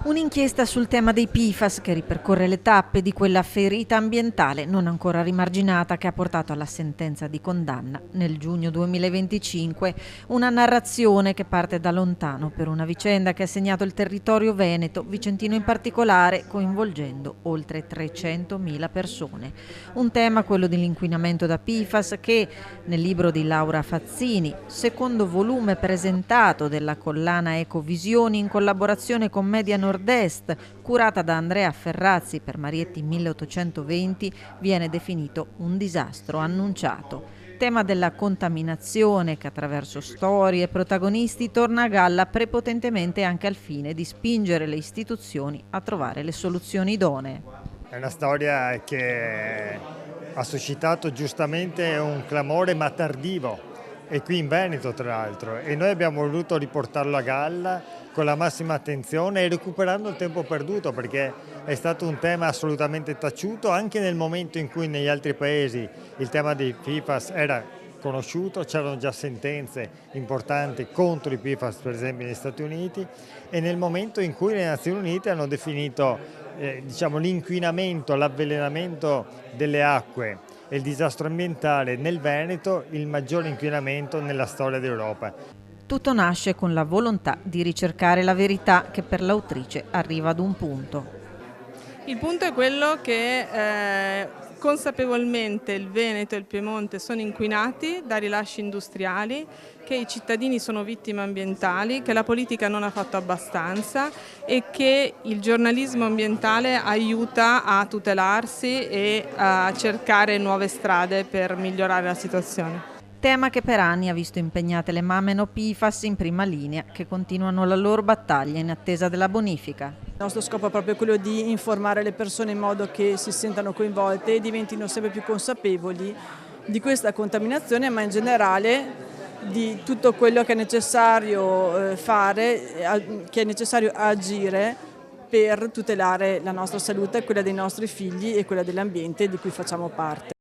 Un'inchiesta sul tema dei PFAS che ripercorre le tappe di quella ferita ambientale non ancora rimarginata che ha portato alla sentenza di condanna nel giugno 2025. Una narrazione che parte da lontano per una vicenda che ha segnato il territorio veneto, vicentino in particolare, coinvolgendo oltre 300.000 persone. Un tema, quello dell'inquinamento da PFAS, che nel libro di Laura Fazzini, secondo volume presentato della collana Ecovisioni in collaborazione con Media Nord-Est, curata da Andrea Ferrazzi per Marietti 1820, viene definito un disastro annunciato. Tema della contaminazione che attraverso storie e protagonisti torna a galla prepotentemente anche al fine di spingere le istituzioni a trovare le soluzioni idonee. È una storia che ha suscitato giustamente un clamore ma tardivo, e qui in Veneto tra l'altro, e noi abbiamo voluto riportarlo a galla con la massima attenzione e recuperando il tempo perduto, perché è stato un tema assolutamente taciuto anche nel momento in cui negli altri paesi il tema dei PFAS era conosciuto, c'erano già sentenze importanti contro i PFAS per esempio negli Stati Uniti, e nel momento in cui le Nazioni Unite hanno definito l'inquinamento, l'avvelenamento delle acque e il disastro ambientale nel Veneto il maggiore inquinamento nella storia d'Europa. Tutto nasce con la volontà di ricercare la verità che per l'autrice arriva ad un punto. Il punto è quello che consapevolmente il Veneto e il Piemonte sono inquinati da rilasci industriali, che i cittadini sono vittime ambientali, che la politica non ha fatto abbastanza e che il giornalismo ambientale aiuta a tutelarsi e a cercare nuove strade per migliorare la situazione. Tema che per anni ha visto impegnate le mamme no PFAS in prima linea, che continuano la loro battaglia in attesa della bonifica. Il nostro scopo è proprio quello di informare le persone in modo che si sentano coinvolte e diventino sempre più consapevoli di questa contaminazione, ma in generale di tutto quello che è necessario fare, che è necessario agire per tutelare la nostra salute, quella dei nostri figli e quella dell'ambiente di cui facciamo parte.